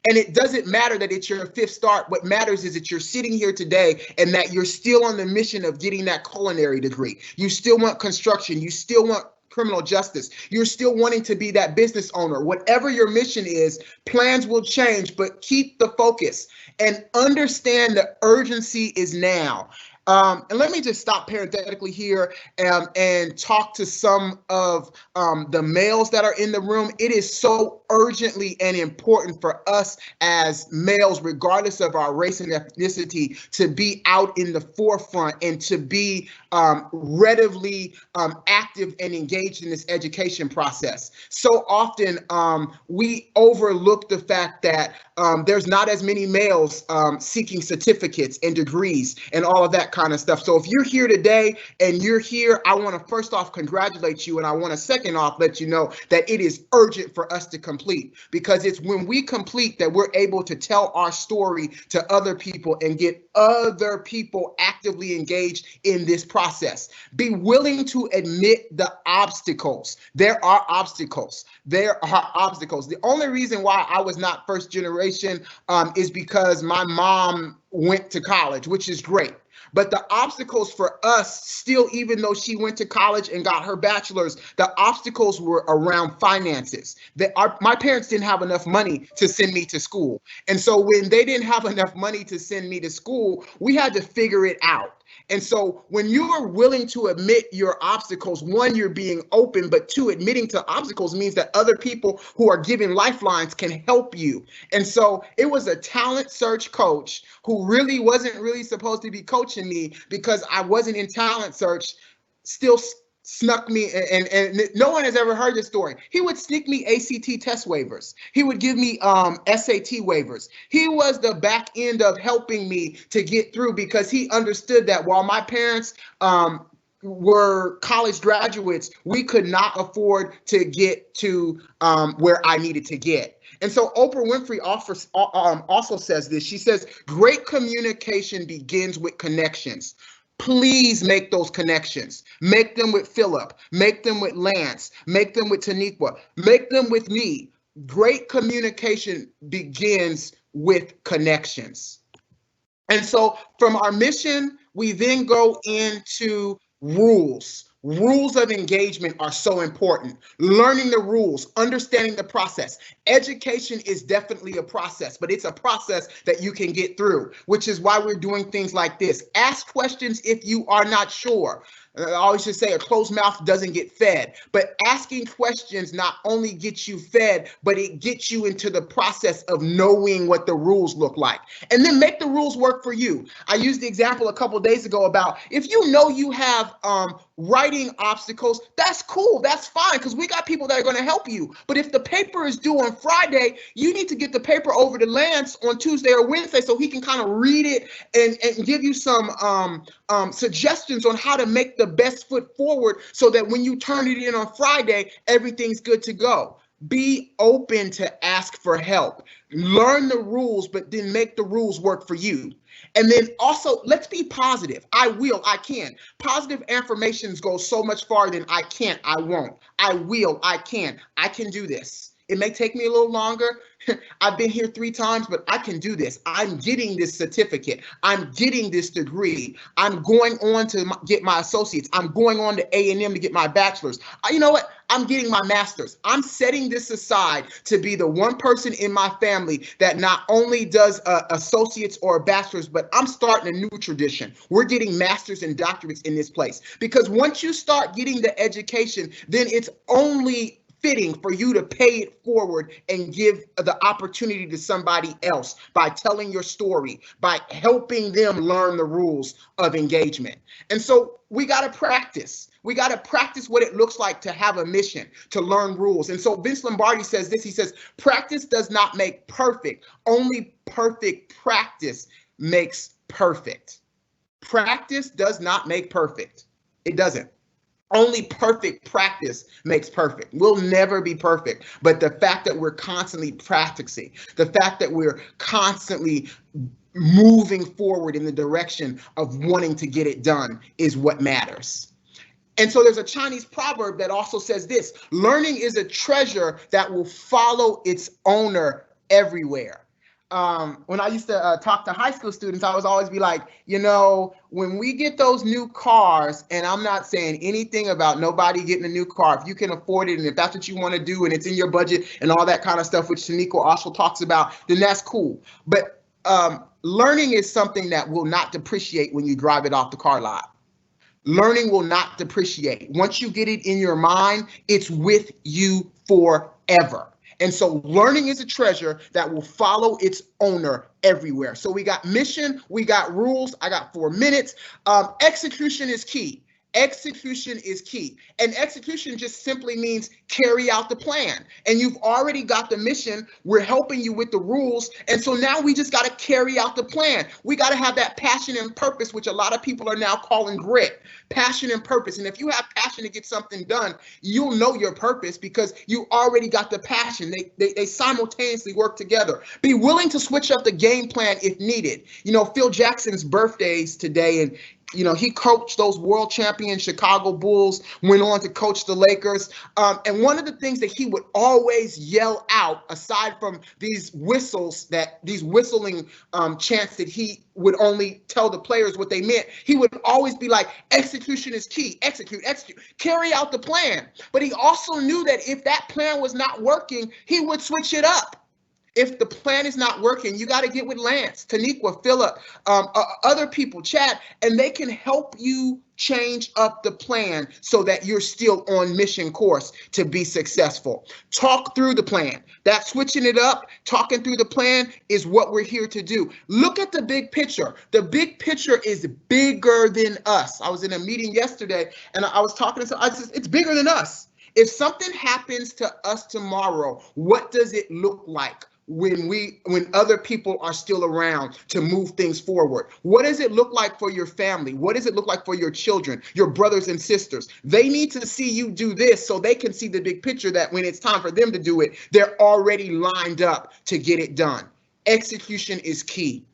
And it doesn't matter that it's your 5th start. What matters is that you're sitting here today and that you're still on the mission of getting that culinary degree. You still want construction. You still want criminal justice. You're still wanting to be that business owner. Whatever your mission is, plans will change, but keep the focus and understand the urgency is now. And let me just stop parenthetically here and talk to some of the males that are in the room. It is so urgently and important for us as males, regardless of our race and ethnicity, to be out in the forefront and to be readily active and engaged in this education process. So often we overlook the fact that there's not as many males seeking certificates and degrees and all of that kind of stuff. So if you're here today and you're here, I want to first off congratulate you, and I want to second off let you know that it is urgent for us to complete, because it's when we complete that we're able to tell our story to other people and get other people actively engaged in this process. Be willing to admit the obstacles. There are obstacles. There are obstacles. The only reason why I was not first generation is because my mom went to college, which is great. But the obstacles for us still, even though she went to college and got her bachelor's, the obstacles were around finances. My parents didn't have enough money to send me to school. And so when they didn't have enough money to send me to school, we had to figure it out. And so when you are willing to admit your obstacles, one, you're being open, but two, admitting to obstacles means that other people who are giving lifelines can help you. And so it was a talent search coach who really wasn't supposed to be coaching me because I wasn't in talent search, still snuck me, and no one has ever heard this story. He would sneak me ACT test waivers. He would give me SAT waivers. He was the back end of helping me to get through, because he understood that while my parents were college graduates, we could not afford to get to where I needed to get. And so Oprah Winfrey also says this. She says, great communication begins with connections. Please make those connections. Make them with Philip. Make them with Lance. Make them with Taniqua. Make them with me. Great communication begins with connections. And so from our mission, we then go into rules. Rules of engagement are so important. Learning the rules, understanding the process. Education is definitely a process, but it's a process that you can get through, which is why we're doing things like this. Ask questions if you are not sure. I always just say a closed mouth doesn't get fed, but asking questions not only gets you fed, but it gets you into the process of knowing what the rules look like, and then make the rules work for you. I used the example a couple days ago about if you know you have writing obstacles, that's cool, that's fine, because we got people that are going to help you. But if the paper is due on Friday, you need to get the paper over to Lance on Tuesday or Wednesday so he can kind of read it and give you some suggestions on how to make the best foot forward so that when you turn it in on Friday, everything's good to go. Be open to ask for help. Learn the rules, but then make the rules work for you. And then also, let's be positive. I will, I can. Positive affirmations go so much farther than I can't, I won't. I will, I can do this. It may take me a little longer. I've been here 3 times, but I can do this. I'm getting this certificate. I'm getting this degree. I'm going on to get my associates. I'm going on to A&M to get my bachelor's. You know what? I'm getting my master's. I'm setting this aside to be the one person in my family that not only does associates or a bachelor's, but I'm starting a new tradition. We're getting masters and doctorates in this place. Because once you start getting the education, then it's only fitting for you to pay it forward and give the opportunity to somebody else by telling your story, by helping them learn the rules of engagement. And so we got to practice. We got to practice what it looks like to have a mission, to learn rules. And so Vince Lombardi says this, he says, practice does not make perfect, only perfect practice makes perfect. Practice does not make perfect. It doesn't. Only perfect practice makes perfect. We'll never be perfect, but the fact that we're constantly practicing, the fact that we're constantly moving forward in the direction of wanting to get it done is what matters. And so there's a Chinese proverb that also says this: learning is a treasure that will follow its owner everywhere. When I used to talk to high school students, I was always be like, you know, when we get those new cars, and I'm not saying anything about nobody getting a new car, if you can afford it and if that's what you want to do and it's in your budget and all that kind of stuff, which Taniqua also talks about, then that's cool. But learning is something that will not depreciate when you drive it off the car lot. Learning will not depreciate. Once you get it in your mind, it's with you forever. And so learning is a treasure that will follow its owner everywhere. So we got mission, we got rules. I got 4 minutes. Execution is key. Execution is key. And execution just simply means carry out the plan. And you've already got the mission. We're helping you with the rules. And so now we just got to carry out the plan. We got to have that passion and purpose, which a lot of people are now calling grit. Passion and purpose. And if you have passion to get something done, you'll know your purpose because you already got the passion. They simultaneously work together. Be willing to switch up the game plan if needed. You know, Phil Jackson's birthday's today, and you know, he coached those world champion Chicago Bulls, went on to coach the Lakers. And one of the things that he would always yell out, aside from these whistles, these whistling chants that he would only tell the players what they meant, he would always be like, execution is key, execute, carry out the plan. But he also knew that if that plan was not working, he would switch it up. If the plan is not working, you got to get with Lance, Taniqua, Phillip, other people, Chad, and they can help you change up the plan so that you're still on mission course to be successful. Talk through the plan. That switching it up, talking through the plan is what we're here to do. Look at the big picture. The big picture is bigger than us. I was in a meeting yesterday and I was talking to someone. I said, it's bigger than us. If something happens to us tomorrow, what does it look like when other people are still around to move things forward? What does it look like for your family? What does it look like for your children, your brothers and sisters? They need to see you do this so they can see the big picture, that when it's time for them to do it, they're already lined up to get it done. Execution is key.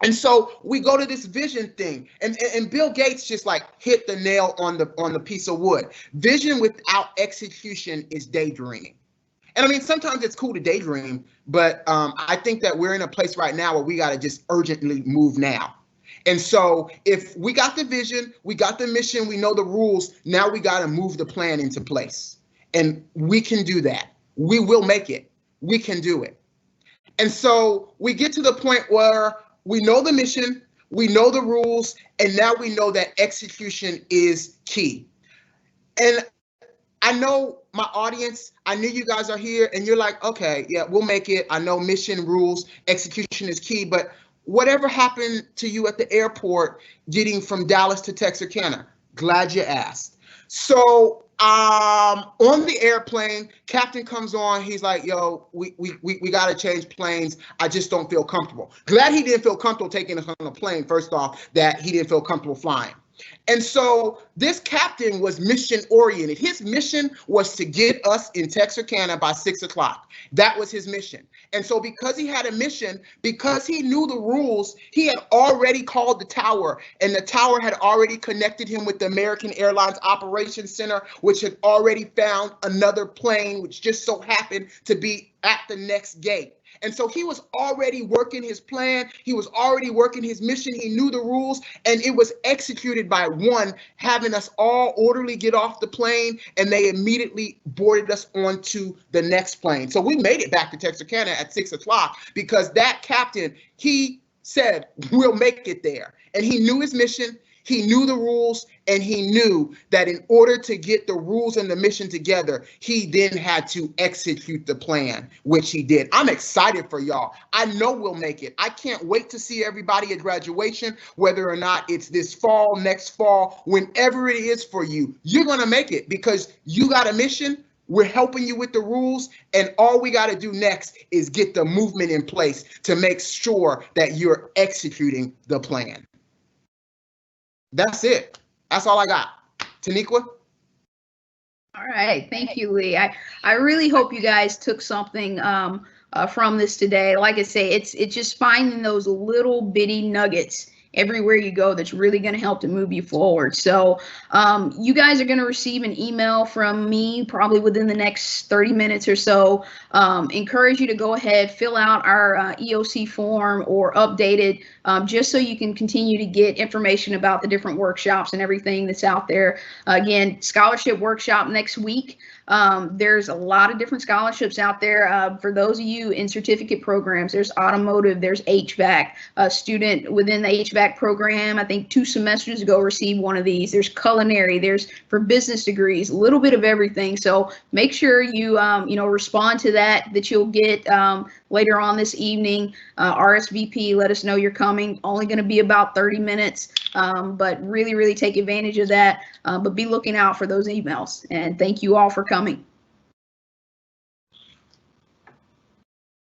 And so we go to this vision thing, and Bill Gates just like hit the nail on the piece of wood. Vision without execution is daydreaming. And I mean, sometimes it's cool to daydream, but I think that we're in a place right now where we got to just urgently move now. And so if we got the vision, we got the mission, we know the rules, now we got to move the plan into place. And we can do that. We will make it. We can do it. And so we get to the point where we know the mission, we know the rules, and now we know that execution is key. And I know my audience, I knew you guys are here and you're like, okay, yeah, we'll make it. I know mission, rules, execution is key, but whatever happened to you at the airport getting from Dallas to Texarkana? Glad you asked. So on the airplane, captain comes on, he's like, yo, we got to change planes. I just don't feel comfortable. Glad he didn't feel comfortable taking us on a plane, first off, that he didn't feel comfortable flying. And so this captain was mission oriented. His mission was to get us in Texarkana by 6 o'clock. That was his mission. And so because he had a mission, because he knew the rules, he had already called the tower, and the tower had already connected him with the American Airlines Operations Center, which had already found another plane, which just so happened to be at the next gate. And so he was already working his plan. He was already working his mission. He knew the rules, and it was executed by one, having us all orderly get off the plane, and they immediately boarded us onto the next plane. So we made it back to Texarkana at 6 o'clock because that captain, he said, we'll make it there. And he knew his mission. He knew the rules, and he knew that in order to get the rules and the mission together, he then had to execute the plan, which he did. I'm excited for y'all. I know we'll make it. I can't wait to see everybody at graduation, whether or not it's this fall, next fall, whenever it is for you. You're going to make it because you got a mission. We're helping you with the rules, and all we got to do next is get the movement in place to make sure that you're executing the plan. That's it. That's all I got. Taniqua? All right. Thank you, Lee. I really hope you guys took something from this today. Like I say, it's just finding those little bitty nuggets everywhere you go that's really going to help to move you forward. So you guys are going to receive an email from me probably within the next 30 minutes or so. Encourage you to go ahead, fill out our EOC form or update it, just so you can continue to get information about the different workshops and everything that's out there. Again, scholarship workshop next week. There's a lot of different scholarships out there. For those of you in certificate programs, there's automotive, there's HVAC. A student within the HVAC program, I think 2 semesters ago, received one of these. There's culinary, there's for business degrees, a little bit of everything. So make sure you, respond to that you'll get later on this evening. RSVP, let us know you're coming. Only going to be about 30 minutes, but really take advantage of that. But be looking out for those emails. And thank you all for coming.